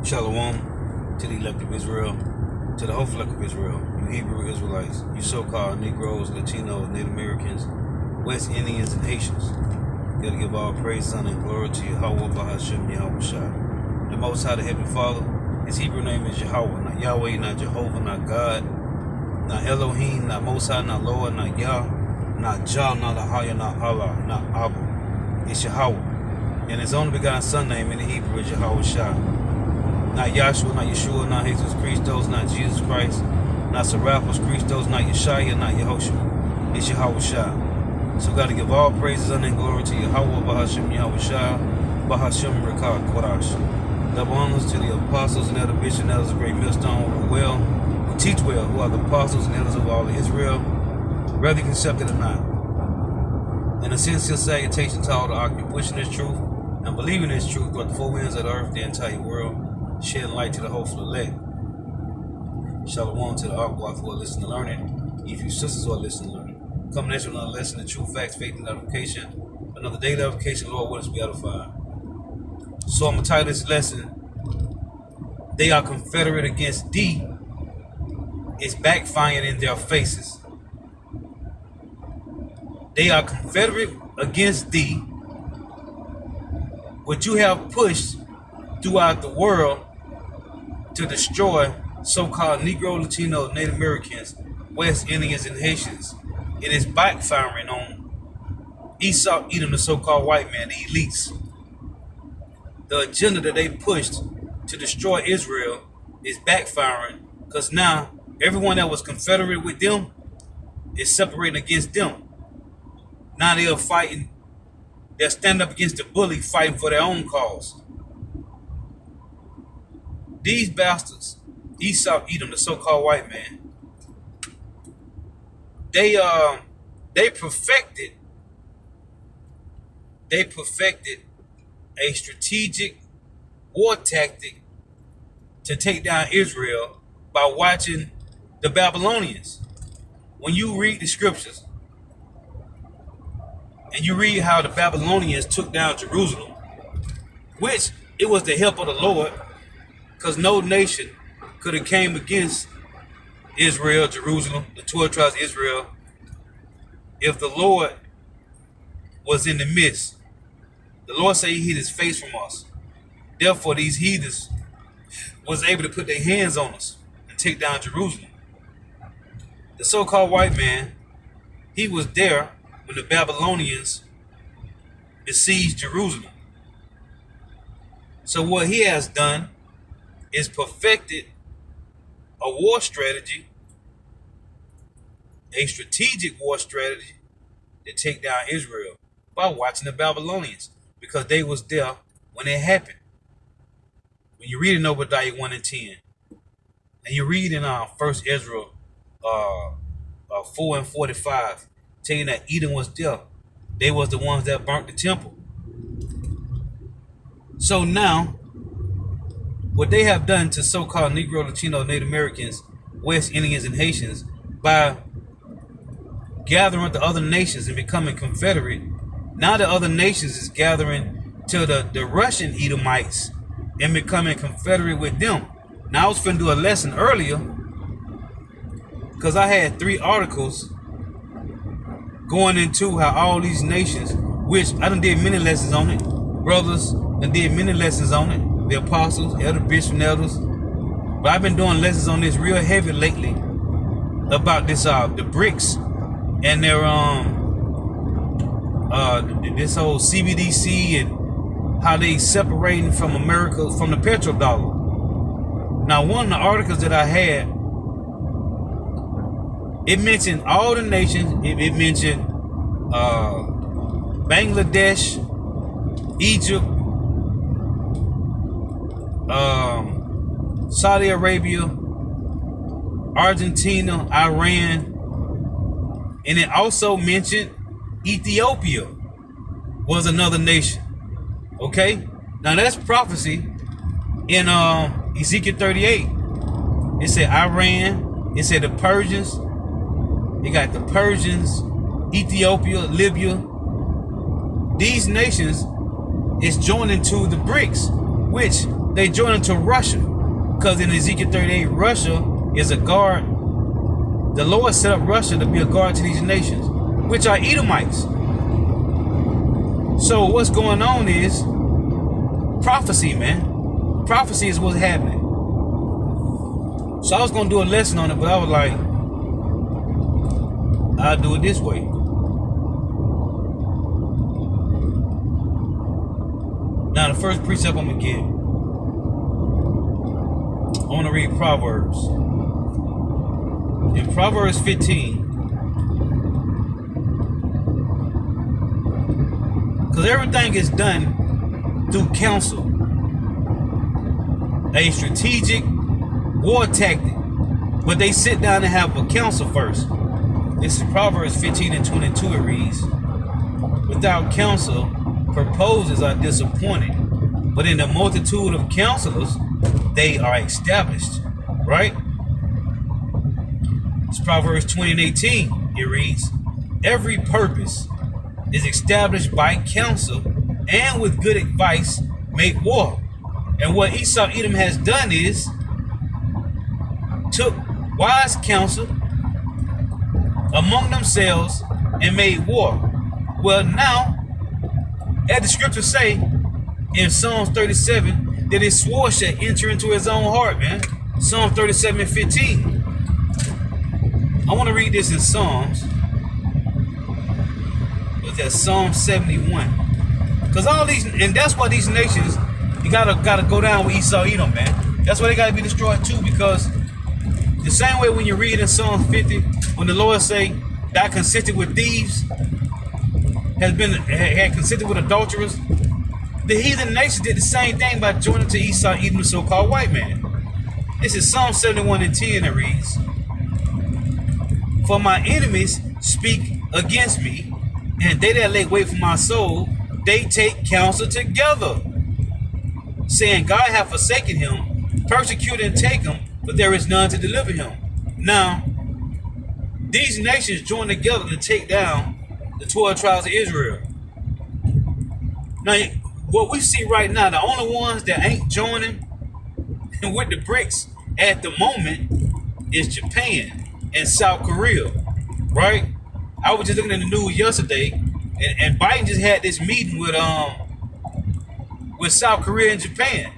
Shalom to the elect of Israel, to the hopeful elect of Israel, you Hebrew Israelites, you so-called Negroes, Latinos, Native Americans, West Indians, and Haitians. You gotta give all praise, honor, and glory to Yahweh, Bahashem, Yahweh Shah. The Most High, the Heavenly Father, his Hebrew name is Yahweh, not Yahweh, not Jehovah, not God, not Elohim, not Most High, not Lord, not Yah, not Jah, not Ahaya, not Allah, not Abba. It's Yahweh. And his only begotten son name in the Hebrew is Yahweh Shah. Not Yahshua, not Yeshua, not Jesus Christos, not Jesus Christ, not Serapis Christos, not Yeshaya, not Yehoshua. It's Yahweh Shah. So we got to give all praises, honor, and glory to Yahweh, Bahashem, Yahweh Shah, Bahashem, Rekah, Kodash. Double honors to the apostles and elder bishops and elders of great millstone who teach well, who are the apostles and elders of all of Israel, whether you can accept it or not. And a sincere salutation to all the occupation this truth and believing this truth throughout the four winds of the earth, the entire world, shedding light to the hopeful elect. Shalom to the Aqua who are listening and learning. If you sisters who are listening and learning. Coming at you with another lesson of true facts, faith, and edification. Another daily edification, Lord, let us be edified. So I'm going to title this lesson, They Are Confederate Against D. It's backfiring in their faces. They are Confederate against thee. What you have pushed throughout the world to destroy so-called Negro, Latino, Native Americans, West Indians, and Haitians. It is backfiring on Esau, Edom, the so-called white man, the elites. The agenda that they pushed to destroy Israel is backfiring because now everyone that was Confederate with them is separating against them. Now they are fighting. They're standing up against the bully, fighting for their own cause. These bastards, Esau, Edom, the so-called white man, they perfected a strategic war tactic to take down Israel by watching the Babylonians. When you read the scriptures and you read how the Babylonians took down Jerusalem, which it was the help of the Lord, because no nation could have came against Israel, Jerusalem, the 12 tribes of Israel, if the Lord was in the midst. The Lord said he hid his face from us. Therefore, these heathens was able to put their hands on us and take down Jerusalem. The so-called white man, he was there when the Babylonians besieged Jerusalem. So what he has done is perfected a war strategy, a strategic war strategy to take down Israel by watching the Babylonians, because they was there when it happened. When you read in Obadiah 1 and 10, and you read in 1 Ezra 4 and 45, telling that Edom was there. They was the ones that burnt the temple. So now, what they have done to so-called Negro, Latino, Native Americans, West Indians, and Haitians by gathering with the other nations and becoming Confederate, now the other nations is gathering to the Russian Edomites and becoming Confederate with them. Now I was finna do a lesson earlier because I had 3 articles going into how all these nations, which I done did many lessons on it, brothers done did many lessons on it, the apostles, elder bishops, and elders. But I've been doing lessons on this real heavy lately about this the BRICS and their this whole CBDC and how they separating from America, from the petrodollar. Now, one of the articles that I had, it mentioned all the nations. It mentioned Bangladesh, Egypt, Saudi Arabia, Argentina, Iran, and it also mentioned Ethiopia was another nation. Okay, now that's prophecy in Ezekiel 38. It said Iran, it said the Persians, you got the Persians, Ethiopia, Libya, these nations is joining to the BRICS, which they joining to Russia. Because in Ezekiel 38, Russia is a guard. The Lord set up Russia to be a guard to these nations, which are Edomites. So what's going on is prophecy, man. Prophecy is what's happening. So I was going to do a lesson on it, but I was like, I'll do it this way. Now the first precept I'm going to give, I want to read Proverbs. In Proverbs 15, because everything is done through counsel, a strategic war tactic, but they sit down and have a council first. This is Proverbs 15 and 22. It reads, without counsel, proposals are disappointed, but in the multitude of counselors, they are established. Right? It's Proverbs 20 and 18. It reads, every purpose is established by counsel, and with good advice make war. And what Esau Edom has done is took wise counsel among themselves and made war. Well, now, as the scriptures say in Psalms 37, that his sword shall enter into his own heart, man. Psalm 37 and 15. I want to read this in Psalms. But that's Psalm 71. Because all these, and that's why these nations, you gotta go down with Esau Edom, man. That's why they gotta be destroyed too, because the same way when you read in Psalm 50, when the Lord say, that consisted with thieves, had consisted with adulterers, the heathen nations did the same thing by joining to Esau Edom, the so-called white man. This is Psalm 71 and 10. It reads, for my enemies speak against me, and they that lay wait for my soul, they take counsel together, saying, God hath forsaken him, persecute and take him, but there is none to deliver him. Now, these nations join together to take down the 12 tribes of Israel. Now, what we see right now, the only ones that ain't joining with the BRICS at the moment is Japan and South Korea, right? I was just looking at the news yesterday, and Biden just had this meeting with South Korea and Japan.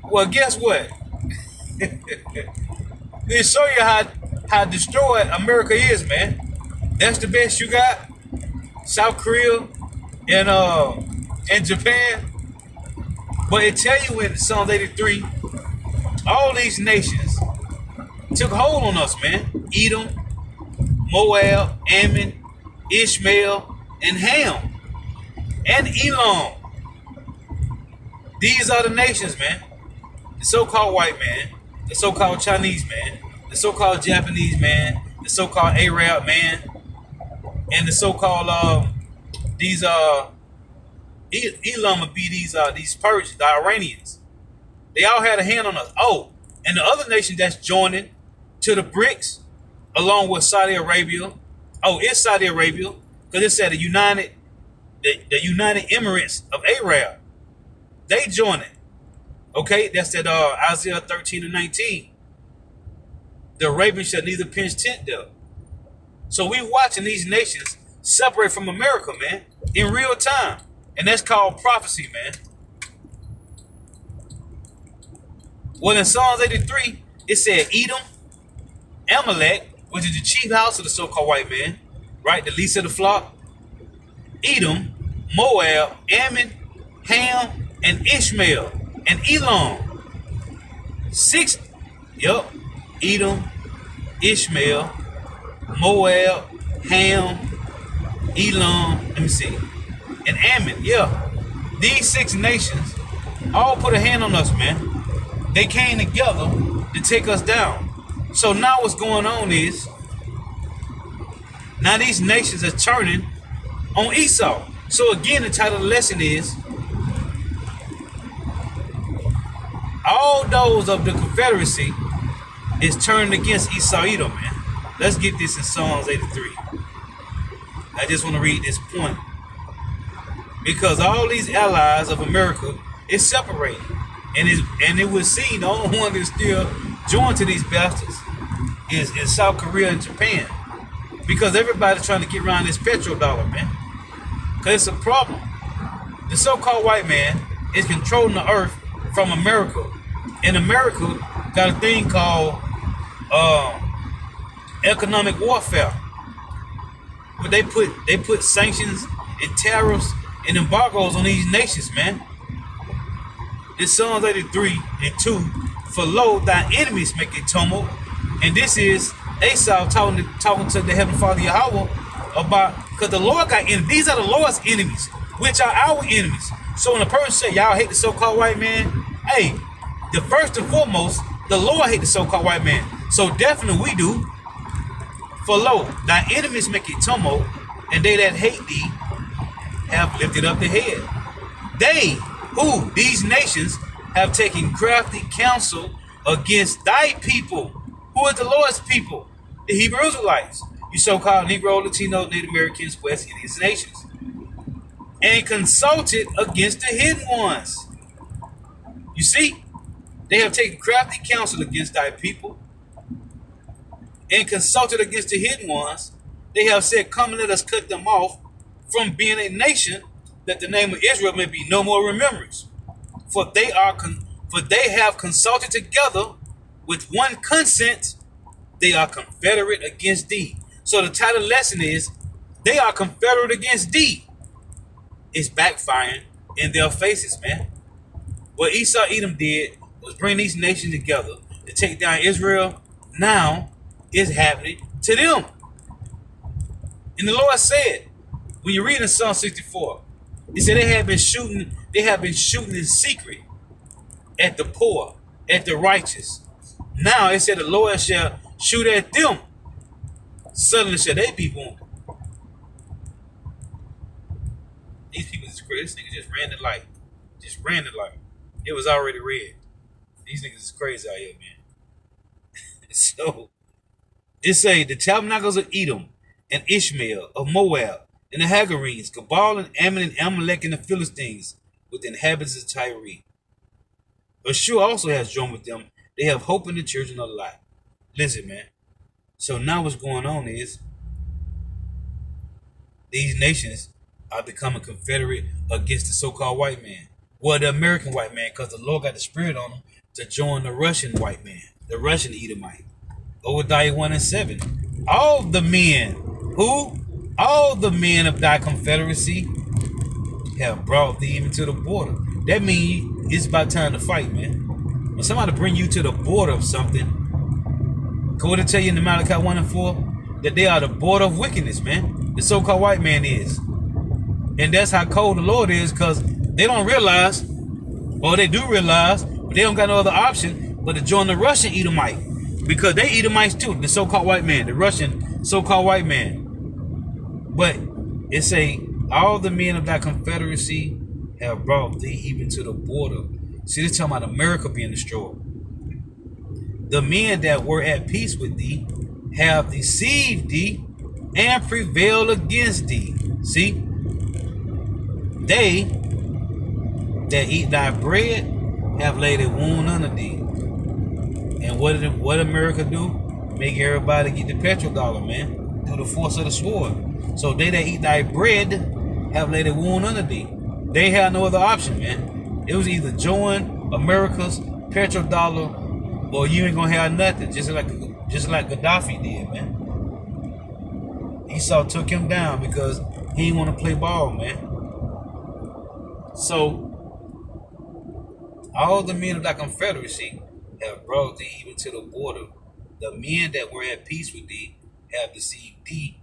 Well, guess what? They show you how destroyed America is, man. That's the best you got? South Korea and Japan. But it tell you in Psalm 83, all these nations took hold on us, man. Edom, Moab, Ammon, Ishmael, and Ham, and Elam. These are the nations, man. The so-called white man, the so-called Chinese man, the so-called Japanese man, the so-called Arab man, and the so-called Elam would be these Persians, the Iranians. They all had a hand on us. Oh, and the other nation that's joining to the BRICS, along with Saudi Arabia. Oh, it's Saudi Arabia, because it said the United Emirates of Arab. They joining. Okay, that's that Isaiah 13 and 19. The Arabians shall neither pinch tent there. So we watching these nations separate from America, man, in real time. And that's called prophecy, man. Well, in Psalms 83, it said Edom, Amalek, which is the chief house of the so-called white man, right? The least of the flock. Edom, Moab, Ammon, Ham, and Ishmael, and Elam. Edom, Ishmael, Moab, Ham, Elam, let me see, and Ammon. Yeah, these 6 nations all put a hand on us, man. They came together to take us down. So now what's going on is, now these nations are turning on Esau. So again, the title of the lesson is, all those of the Confederacy is turned against Esau Edom, man. Let's get this in Psalms 83. I just want to read this point. because all these allies of America is separated, and it was seen the only one that's still joined to these bastards is South Korea and Japan, because everybody's trying to get around this petrodollar, man. Because it's a problem. The so-called white man is controlling the earth from America, and America got a thing called economic warfare, where they put sanctions and tariffs and embargoes on these nations, man. This Psalms 83 and 2, for lo, thy enemies make a tumult. And this is Esau talking to the Heavenly Father Yahweh about, because the Lord got enemies. These are the Lord's enemies, which are our enemies. So when a person say, y'all hate the so-called white man, hey, the first and foremost, the Lord hate the so-called white man. So definitely we do. For lo, thy enemies make a tumult, and they that hate thee have lifted up the head. They, who, these nations, have taken crafty counsel against thy people. Who is the Lord's people? The Hebrew Israelites. You so-called Negro, Latino, Native Americans, West Indian nations. And consulted against the hidden ones. You see, they have taken crafty counsel against thy people and consulted against the hidden ones. They have said, come and let us cut them off from being a nation, that the name of Israel may be no more remembrance. For they have consulted together with one consent, they are confederate against thee. So the title lesson is, they are confederate against thee. It's backfiring in their faces, man. What Esau Edom did was bring these nations together to take down Israel. Now it's happening to them. And the Lord said, when you read in Psalm 64, he said they have been shooting in secret at the poor, at the righteous. Now it said the Lord shall shoot at them. Suddenly shall they be wounded. These people is crazy. This nigga just ran the light. Just ran the light. It was already red. These niggas is crazy out here, man. So, it say the tabernacles of Edom and Ishmael of Moab and the Hagarenes, Gabal and Ammon and Amalek and the Philistines with the inhabitants of Tyre. Ashur also has joined with them. They have hope in the children of Lot. Listen, man. So now what's going on is these nations are becoming confederate against the so-called white man. Well, the American white man, because the Lord got the spirit on them to join the Russian white man, the Russian Edomite. Obadiah 1 and 7. All the men, who? All the men of thy confederacy have brought thee even to the border. That means it's about time to fight, man. When somebody bring you to the border of something, go to tell you in the Malachi 1 and 4 that they are the border of wickedness, man. The so-called white man is. And that's how cold the Lord is, because they don't realize, or they do realize, but they don't got no other option but to join the Russian Edomite, because they Edomites too, the so-called white man, the Russian so-called white man. But it say, all the men of thy confederacy have brought thee even to the border. See, this talking about America being destroyed. The men that were at peace with thee have deceived thee and prevailed against thee. See, they that eat thy bread have laid a wound under thee. And what America do? Make everybody get the petrodollar, man, through the force of the sword. So they that eat thy bread have laid a wound under thee. They had no other option, man. It was either join America's petrodollar or you ain't gonna have nothing. Just like Gaddafi did, man. Esau took him down because he didn't want to play ball, man. So all the men of thy confederacy have brought thee even to the border. The men that were at peace with thee have deceived thee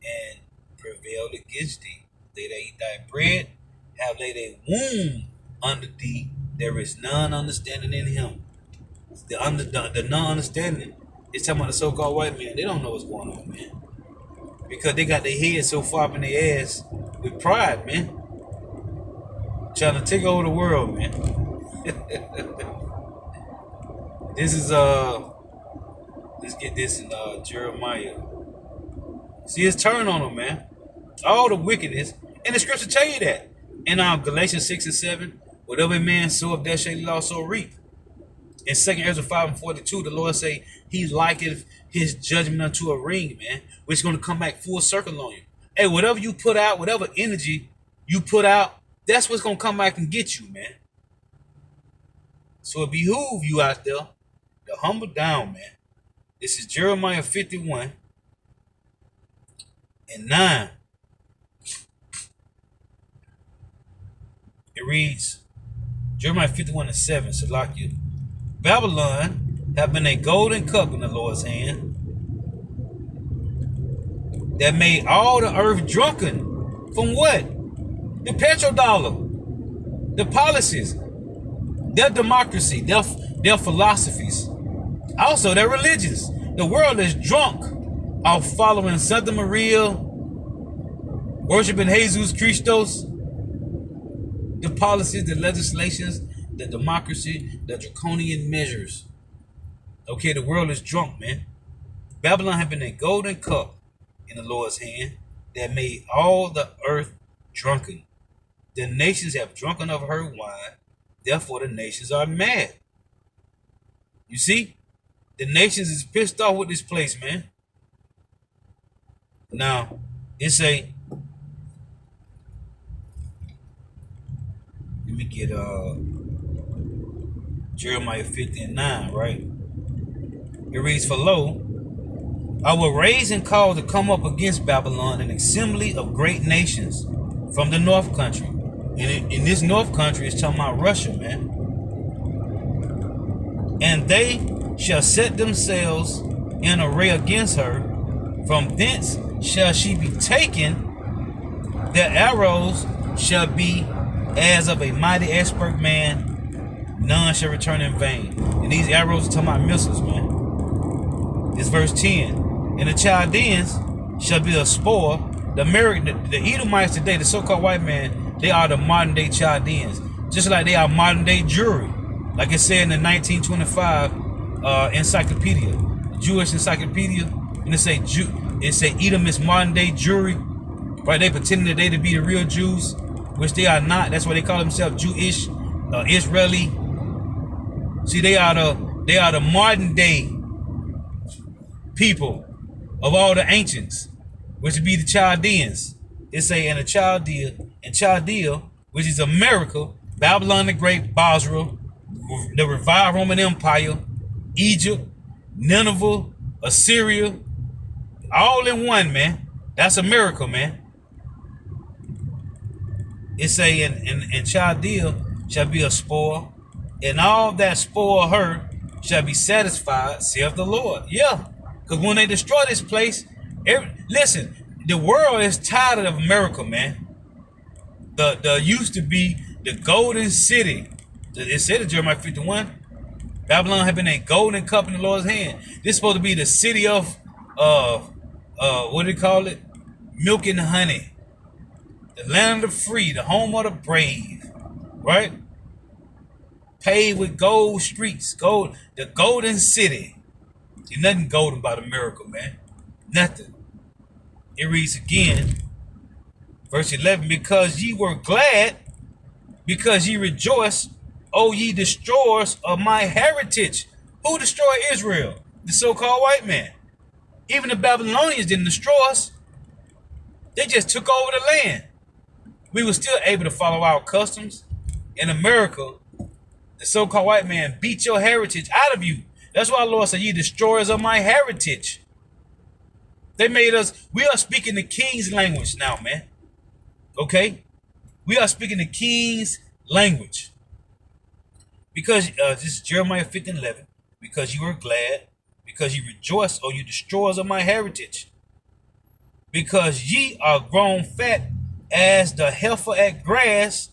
and prevailed against thee. They that eat thy bread have laid a wound under thee. There is none understanding in him. The non-understanding is talking about the so-called white man. They don't know what's going on, man. Because they got their head so far up in their ass with pride, man. Trying to take over the world, man. This is let's get this in Jeremiah. See, it's turn on them, man. All the wickedness And the scripture tell you that. In Galatians 6 and 7, whatever a man soweth, that shall he also reap. In 2 Ezra 5 and 42, the Lord say he liketh his judgment unto a ring, man, which is going to come back full circle on you. Hey, whatever you put out, whatever energy you put out, that's what's going to come back and get you, man. So it behoove you out there to humble down, man. This is Jeremiah 51 and 9. It reads, Jeremiah 51 and 7, Salakia. Babylon have been a golden cup in the Lord's hand that made all the earth drunken. From what? The petrodollar, the policies, their democracy, their philosophies, also their religions. The world is drunk off following Santa Maria, worshiping Jesus Christos, the policies, the legislations, the democracy, the draconian measures. Okay, the world is drunk, man. Babylon had been a golden cup in the Lord's hand that made all the earth drunken. The nations have drunken of her wine, therefore the nations are mad. You see? The nations is pissed off with this place, man. Now, it's a, let me get Jeremiah 50 and 9, right? It reads, for lo, I will raise and call to come up against Babylon an assembly of great nations from the north country. And in this north country, it's talking about Russia, man. And they shall set themselves in array against her. From thence shall she be taken. Their arrows shall be as of a mighty expert man. None shall return in vain. And these arrows are talking about missiles, man. It's verse 10. And the Chaldeans shall be a spoil. The Edomites today, the so-called white man, they are the modern day Chaldeans. Just like they are modern day Jewry. Like it said in the 1925 encyclopedia, the Jewish encyclopedia, and it say Edom is modern day Jewry. Right? They pretending that they to be the real Jews, which they are not. That's why they call themselves Jewish, Israeli. See, they are the modern day people of all the ancients, which would be the Chaldeans. It say in Chaldea, which is America, Babylon the Great, Basra, the revived Roman Empire, Egypt, Nineveh, Assyria, all in one, man. That's America, man. It say in Chaldea shall be a spoil, and all that spoil her shall be satisfied, saith the Lord. Yeah, because when they destroy this place, listen, the world is tired of America, man. The used to be the golden city. It said in Jeremiah 51, Babylon had been a golden cup in the Lord's hand. This is supposed to be the city of what do they call it? Milk and honey. The land of the free, the home of the brave. Right? Paved with gold streets, the golden city. There's nothing golden about America, man. Nothing. It reads again, verse 11, because ye were glad, because ye rejoiced, O ye destroyers of my heritage. Who destroyed Israel? The so-called white man. Even the Babylonians didn't destroy us. They just took over the land. We were still able to follow our customs. In America, the so-called white man beat your heritage out of you. That's why the Lord said, ye destroyers of my heritage. They made us, we are speaking the king's language now, man. Okay? We are speaking the king's language. Because, this is Jeremiah 15:11. Because you were glad, because you rejoiced, O you destroyers of my heritage. Because ye are grown fat as the heifer at grass,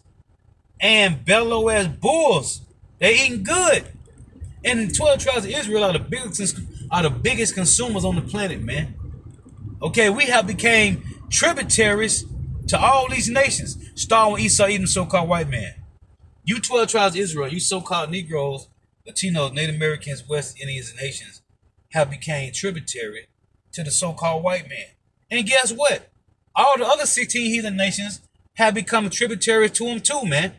and bellow as bulls. They eating good. And the 12 tribes of Israel are the biggest consumers on the planet, man. Okay, we have became tributaries to all these nations, starting with Esau, even so-called white man. You 12 tribes of Israel, you so-called Negroes, Latinos, Native Americans, West Indians, and Haitians have became tributary to the so-called white man. And guess what? All the other 16 heathen nations have become tributaries to him too, man.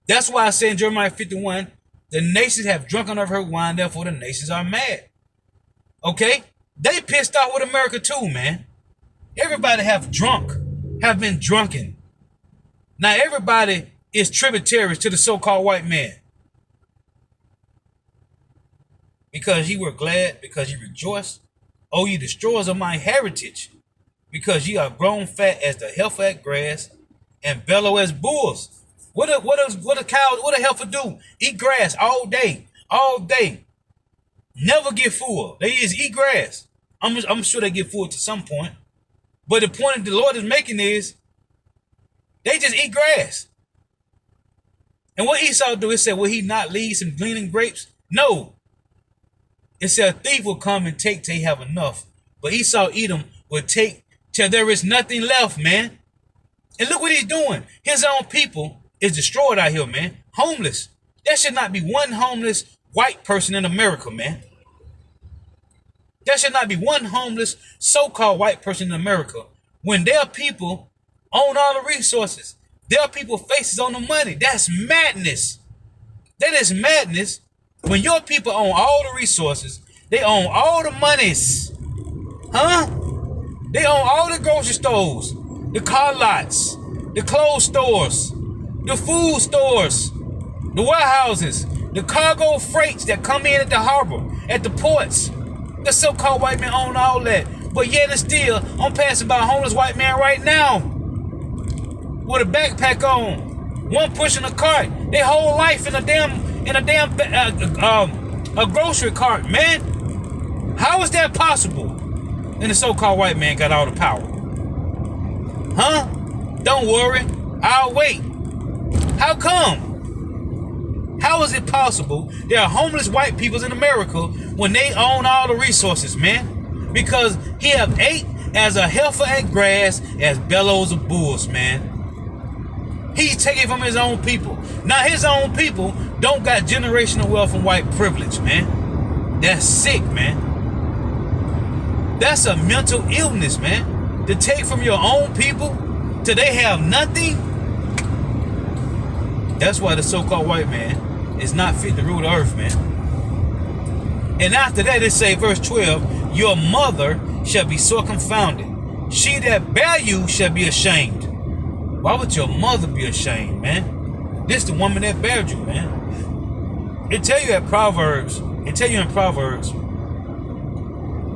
That's why I say in Jeremiah 51, the nations have drunken of her wine, therefore the nations are mad. Okay? They pissed off with America too, man. Everybody have been drunken. Now everybody is tributaries to the so-called white man. Because ye were glad, because ye rejoiced. Oh, ye destroyers of my heritage, because ye are grown fat as the heifer grass, and bellow as bulls. What a cow, what a heifer do? Eat grass all day, Never get full. They just eat grass. I'm sure they get full to some point. But the point that the Lord is making is, they just eat grass. And what Esau do? It said, will he not leave some gleaning grapes? No. It said a thief will come and take till he have enough. But Esau, Edom, will take till there is nothing left, man. And look what he's doing. His own people is destroyed out here, man. Homeless. There should not be one homeless white person in America, man. There should not be one homeless so-called white person in America when their people own all the resources. Their people faces on the money. That's madness. That is madness. When your people own all the resources, they own all the monies. Huh? They own all the grocery stores, the car lots, the clothes stores, the food stores, the warehouses, the cargo freights that come in at the harbor, at the ports. The so-called white man own all that. But yet and still, I'm passing by a homeless white man right now with a backpack on, one pushing a cart. Their whole life in a grocery cart, man. How is that possible? And the so-called white man got all the power. Huh? Don't worry, I'll wait. How come? How is it possible there are homeless white people in America when they own all the resources, man? Because he have ate as a heifer at grass, as bellows of bulls, man. He's taking from his own people. Now his own people don't got generational wealth and white privilege, man. That's sick, man. That's a mental illness, man. To take from your own people till they have nothing. That's why the so-called white man is not fit to rule the earth, man. And after that, it say, verse 12, your mother shall be sore confounded. She that bare you shall be ashamed. Why would your mother be ashamed, man? This the woman that bare you, man. It tell you in Proverbs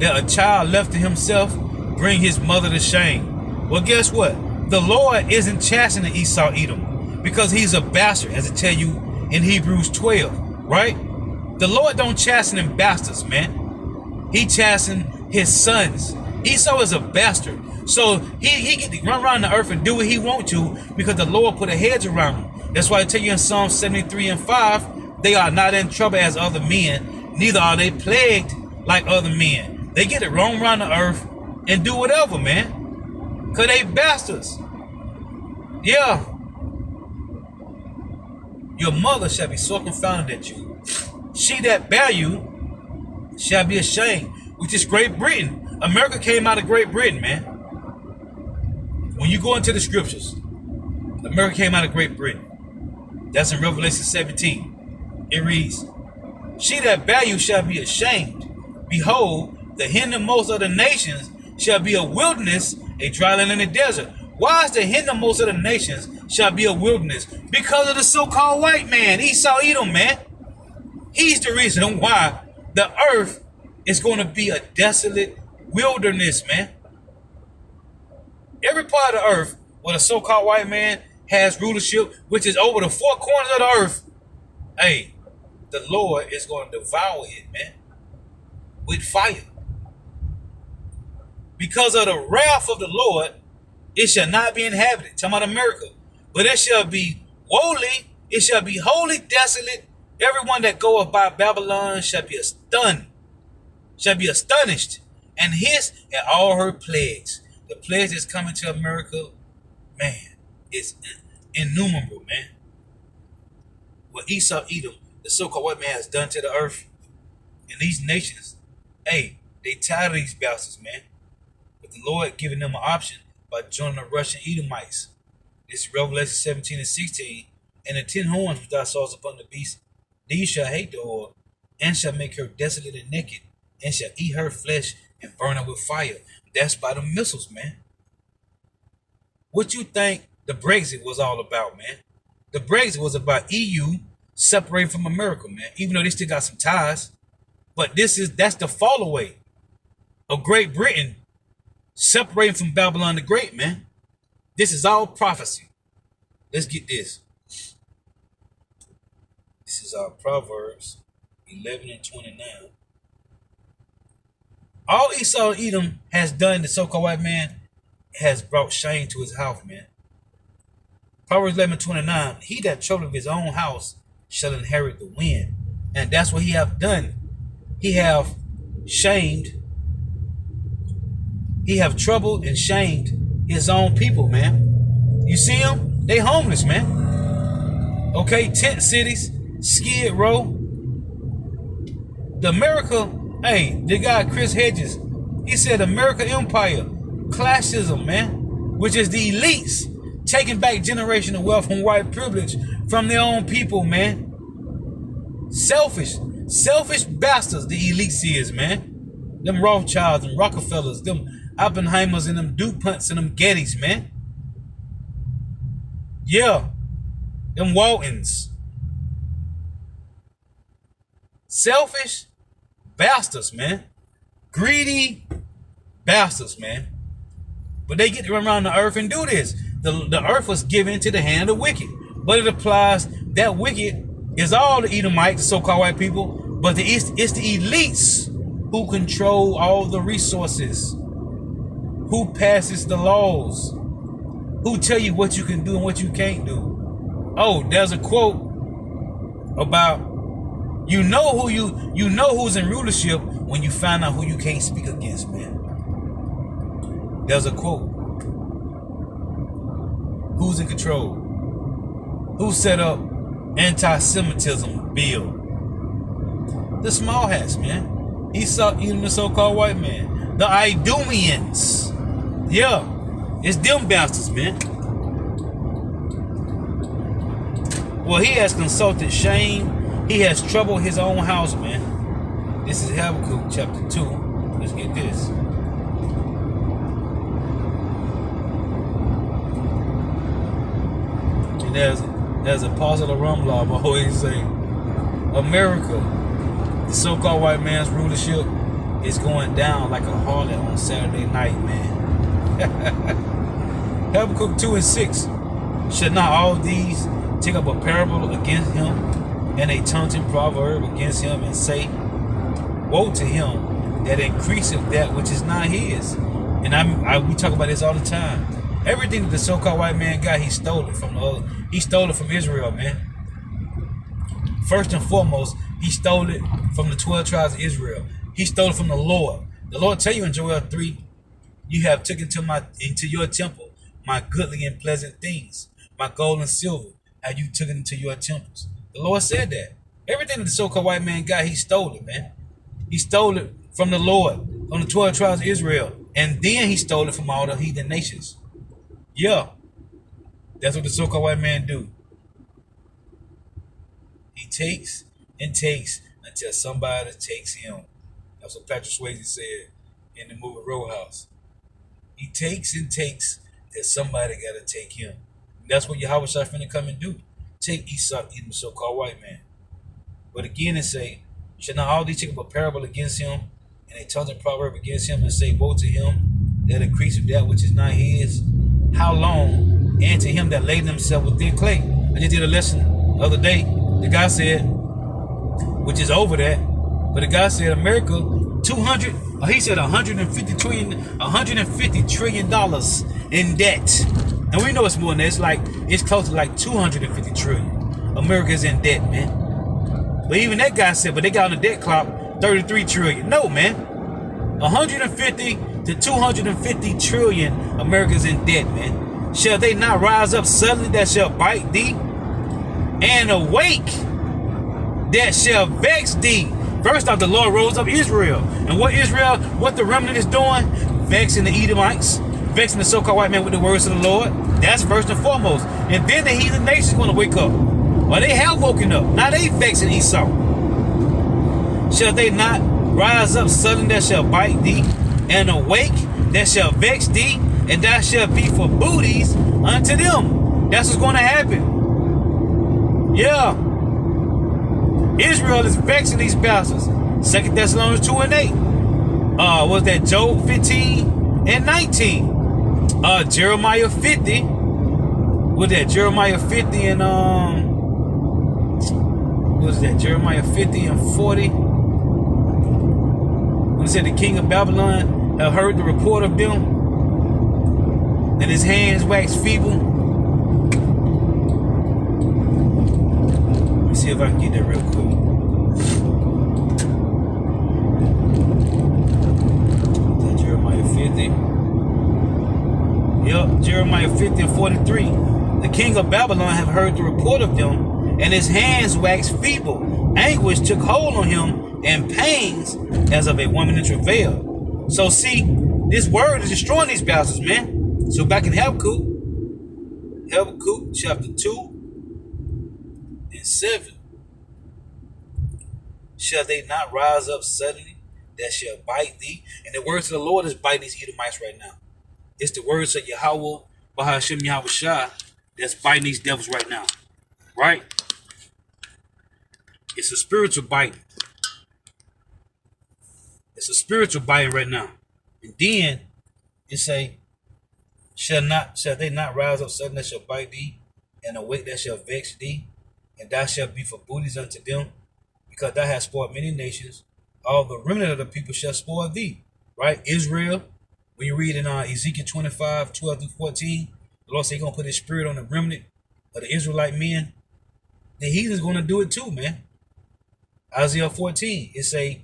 that a child left to himself bring his mother to shame. Well, guess what? The Lord isn't chastening Esau Edom because he's a bastard, as it tell you in Hebrews 12, right? The Lord don't chasten bastards, man. He chasten his sons. Esau is a bastard. So he get to run around the earth and do what he want to because the Lord put a hedge around him. That's why I tell you in Psalm 73 and 5, they are not in trouble as other men, neither are they plagued like other men. They get to roam around the earth and do whatever, man. Because they bastards. Yeah. Your mother shall be so confounded at you. She that bare you shall be ashamed, which is Great Britain. America came out of Great Britain, man. When you go into the scriptures, America came out of Great Britain. That's in Revelation 17. It reads, she that bare you shall be ashamed. Behold, the hindermost of the nations shall be a wilderness, a dry land in the desert. Why is the hindermost of the nations shall be a wilderness? Because of the so-called white man, Esau Edom, man. He's the reason why the earth is going to be a desolate wilderness, man. Every part of the earth where the so-called white man has rulership, which is over the four corners of the earth, hey, the Lord is going to devour it, man, with fire. Because of the wrath of the Lord, it shall not be inhabited. Talking about America. But it shall be wholly, it shall be wholly desolate. Everyone that goeth by Babylon shall be astonished, and hiss at all her plagues. The plagues that's coming to America, man, is innumerable, man. What Esau Edom, the so-called white man, has done to the earth and these nations, hey, they tired of these bastards, man. But the Lord giving them an option by joining the Russian Edomites. This is Revelation 17 and 16. And the 10 horns which thou sawest upon the beast, these shall hate the whore, and shall make her desolate and naked, and shall eat her flesh and burn her with fire. That's by the missiles, man. What you think the Brexit was all about, man? The Brexit was about EU separating from America, man. Even though they still got some ties, but that's the fall away of Great Britain separating from Babylon the Great, man. This is all prophecy. Let's get this. This is our Proverbs 11 and 29. All Esau and Edom has done, the so-called white man, has brought shame to his house, man. Proverbs 11 and 29. He that troubleth his own house shall inherit the wind. And that's what he have done. He have shamed. He have troubled and shamed his own people, man. You see them? They homeless, man. Okay, tent cities, Skid Row. The America, hey, the guy Chris Hedges, he said America Empire, classism, man, which is the elites taking back generational wealth from white privilege from their own people, man. Selfish bastards, the elites is, man. Them Rothschilds and Rockefellers, them Oppenheimers and them DuPonts and them Gettys, man. Yeah, them Waltons. Selfish bastards, man. Greedy bastards, man. But they get to run around the earth and do this. The earth was given to the hand of the wicked. But it applies, that wicked is all the Edomites, the so-called white people. But it's the elites who control all the resources. Who passes the laws. Who tell you what you can do and what you can't do. Oh, there's a quote about you know who's in rulership when you find out who you can't speak against, man. There's a quote. Who's in control? Who set up anti-Semitism bill? The small hats, man. Even the so-called white man. The Idumeans. Yeah. It's them bastards, man. Well, he has consulted shame. He has troubled his own house, man. This is Habakkuk chapter 2. Let's get this. And there's Apostle of Rumlaw always say, America, the so-called white man's rulership is going down like a harlot on Saturday night, man. Habakkuk 2 and 6. Should not all these take up a parable against him, and a taunting proverb against him, and say, woe to him that increaseth that which is not his. And we talk about this all the time. Everything that the so-called white man got, he stole it from Israel, man. First and foremost, he stole it from the 12 tribes of Israel. He stole it from the Lord. The Lord tell you in Joel 3, you have taken into your temple my goodly and pleasant things, my gold and silver, have you taken into your temples. The Lord said that. Everything that the so-called white man got, he stole it, man. He stole it from the Lord, from the 12 tribes of Israel. And then he stole it from all the heathen nations. Yeah. That's what the so-called white man do. He takes and takes until somebody takes him. That's what Patrick Swayze said in the movie Roadhouse. He takes and takes until somebody got to take him. And that's what Yahweh Shai finna come and do. Take Esau, even the so-called white man. But again, it say, should not all these take up a parable against him, and a taunting proverb against him, and say, woe to him that increaseth that which is not his? How long? And to him that laid himself with thin clay. I just did a lesson the other day. The guy said, which is over that, but the guy said America, he said $150 trillion in debt. And we know it's more than that. It's close to like 250 trillion. America's in debt, man. But even that guy said, but they got on the debt clock 33 trillion. No, man. 150 to 250 trillion America's in debt, man. Shall they not rise up suddenly that shall bite thee? And awake that shall vex thee. First off, the Lord rose up Israel. And what the remnant is doing? Vexing the Edomites, vexing the so-called white man with the words of the Lord. That's first and foremost. And then the heathen nation's going to wake up. Or they have woken up. Now they vexing Esau. Shall they not rise up suddenly that shall bite thee, and awake that shall vex thee, and thou shalt be for booties unto them? That's what's going to happen. Yeah. Israel is vexing these bastards. 2 Thessalonians 2 and 8. Was that Job 15 and 19? Jeremiah 50. Was that Jeremiah 50 and was that Jeremiah 50 and 40? When it said the king of Babylon have heard the report of them, and his hands waxed feeble. Let me see if I can get that real quick. Jeremiah 50. Yep, Jeremiah 50 and 43. The king of Babylon have heard the report of them, and his hands waxed feeble. Anguish took hold on him, and pains as of a woman in travail. So see, this word is destroying these bastards, man. So back in Habakkuk chapter 2 and 7. Shall they not rise up suddenly that shall bite thee? And the words of the Lord is biting these Edomites right now. It's the words of Yahweh, Bahashim Yahweh Shah, that's biting these devils right now. Right? It's a spiritual bite. It's a spiritual bite right now. And then it say, shall they not rise up suddenly that shall bite thee, and awake that shall vex thee, and thou shalt be for booties unto them, because thou hast spoiled many nations. All the remnant of the people shall spoil thee. Right? Israel, when you read in Ezekiel 25, 12 through 14, the Lord said he's going to put his spirit on the remnant of the Israelite men. The heathen's going to do it too, man. Isaiah 14, it say,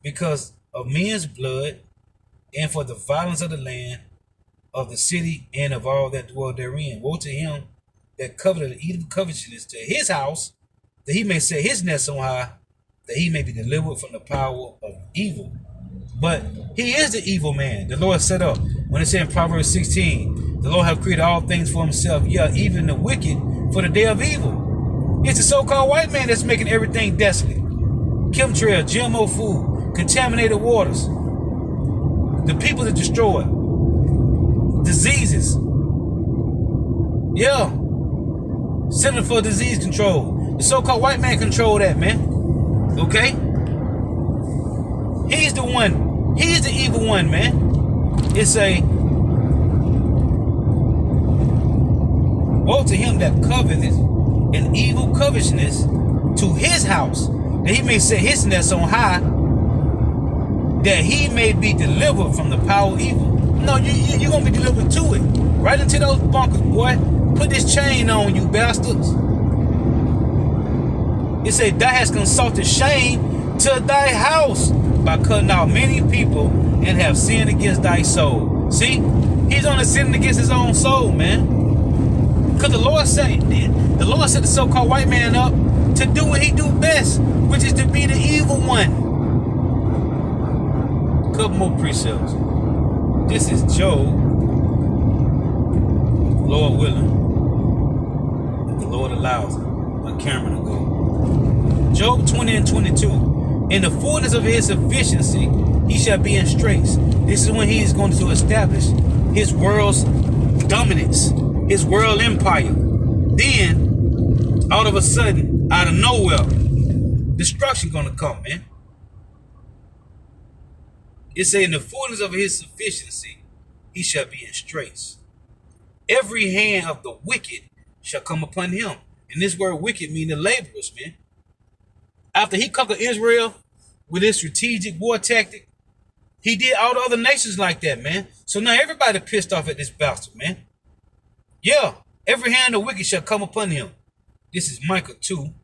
because of men's blood, and for the violence of the land, of the city, and of all that dwell therein. Woe to him that coveted the evil covetousness to his house, that he may set his nest on high, that he may be delivered from the power of evil. But he is the evil man the Lord set up. When it said in Proverbs 16, the Lord have created all things for himself, yeah, even the wicked for the day of evil. It's the so-called white man that's making everything desolate. Chemtrail, GMO food, contaminated waters. The people that destroy. Diseases. Yeah. Center for Disease Control. The so-called white man control that, man. Okay? He's the one. He's the evil one, man. It's a woe to him that coveteth an evil covetousness to his house, that he may set his nest on high, that he may be delivered from the power of evil. No, you're going to be delivered to it. Right into those bunkers, boy. Put this chain on, you bastards. It said, thou hast consulted shame to thy house by cutting out many people and have sinned against thy soul. See? He's only sinning against his own soul, man. Because the Lord set the so-called white man up to do what he do best, which is to be the evil one. A couple more precepts. This is Job, Lord willing, if the Lord allows it, my camera to go. Job 20 and 22. In the fullness of his sufficiency, he shall be in straits. This is when he is going to establish his world's dominance, his world empire. Then, out of a sudden, out of nowhere, destruction going to come, man. It say, in the fullness of his sufficiency, he shall be in straits. Every hand of the wicked shall come upon him. And this word wicked means the laborers, man. After he conquered Israel with his strategic war tactic, he did all the other nations like that, man. So now everybody pissed off at this bastard, man. Yeah, every hand of the wicked shall come upon him. This is Micah 2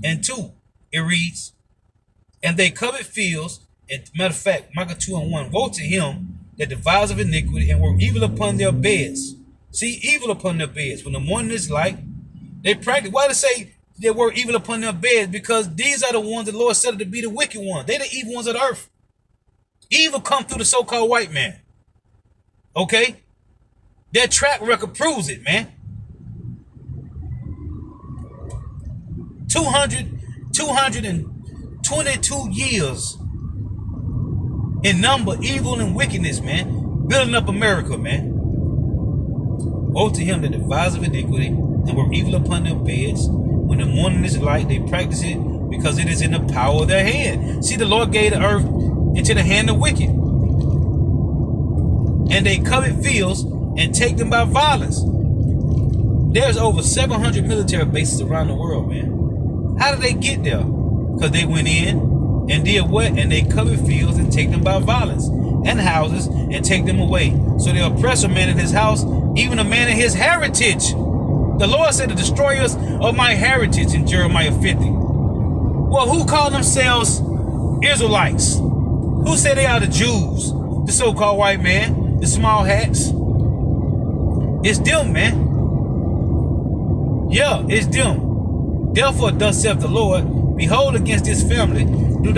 and 2. It reads, and they covered fields. And matter of fact, Micah 2 and 1. Woe to him that devised of iniquity and were evil upon their beds. See, evil upon their beds. When the morning is light, they practice. Why they say they were evil upon their beds? Because these are the ones the Lord said to be the wicked ones. They're the evil ones of the earth. Evil come through the so-called white man. Okay? Their track record proves it, man. 222 years in number, evil, and wickedness, man. Building up America, man. Woe to him that deviseth iniquity and work evil upon their beds. When the morning is light, they practice it because it is in the power of their hand. See, the Lord gave the earth into the hand of wicked. And they covet fields and take them by violence. There's over 700 military bases around the world, man. How did they get there? Because they went in and did what? And they covet fields and take them by violence. And houses and take them away. So they oppress a man in his house, even a man in his heritage. The Lord said, the destroyers of my heritage in Jeremiah 50. Well, who call themselves Israelites? Who say they are the Jews? The so-called white man, the small hats. It's them, man. Yeah, it's them. Therefore, thus saith the Lord, behold, against this family do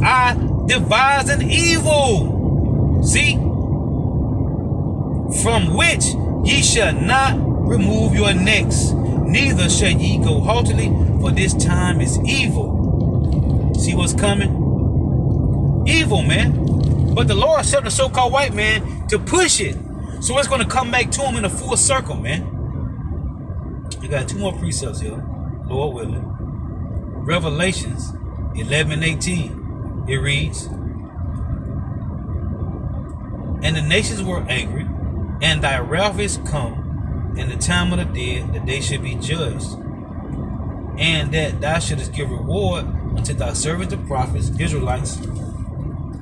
I devise an evil. See? From which ye shall not remove your necks, neither shall ye go haughtily, for this time is evil. See what's coming? Evil, man. But the Lord set the so-called white man to push it. So it's going to come back to him in a full circle, man. We got 2 more precepts here, Lord willing. Revelations 11:18. It reads, and the nations were angry, and thy wrath is come, and the time of the dead, that they should be judged, and that thou shouldest give reward unto thy servants the prophets, Israelites,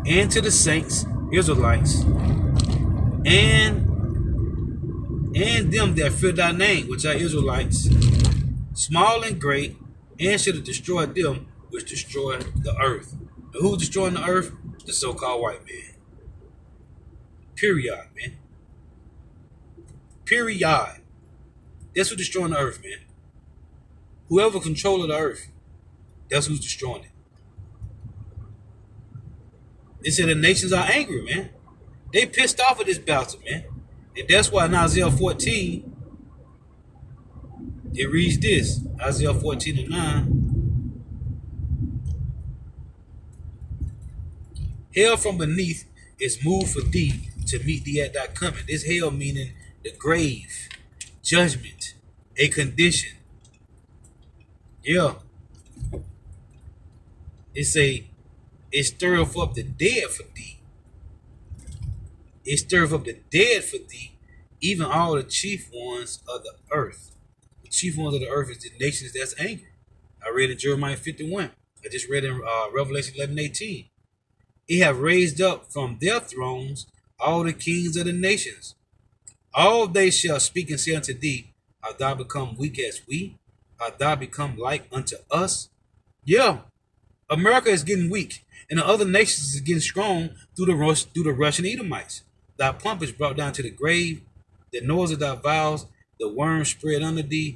and to the saints, Israelites, and them that fear thy name, which are Israelites, small and great, and should have destroyed them which destroy the earth. Now, who's destroying the earth? The so-called white man. Period, man. Period. That's who's destroying the earth, man. Whoever controls the earth, that's who's destroying it. They said the nations are angry, man. They pissed off at this bastard, man. And that's why in Isaiah 14, it reads this. Isaiah 14:9. Hell from beneath is moved for thee to meet thee at thy coming. This hell meaning the grave, judgment, a condition. Yeah. It stirreth up the dead for thee. It stirreth up the dead for thee, even all the chief ones of the earth. The chief ones of the earth is the nations that's angry. I read in Jeremiah 51. I just read in Revelation 11:18. He have raised up from their thrones all the kings of the nations. All they shall speak and say unto thee, art thou become weak as we? Art thou become like unto us? Yeah, America is getting weak, and the other nations is getting strong through the Russian Edomites. Thy pomp is brought down to the grave, the noise of thy vows, the worm spread under thee,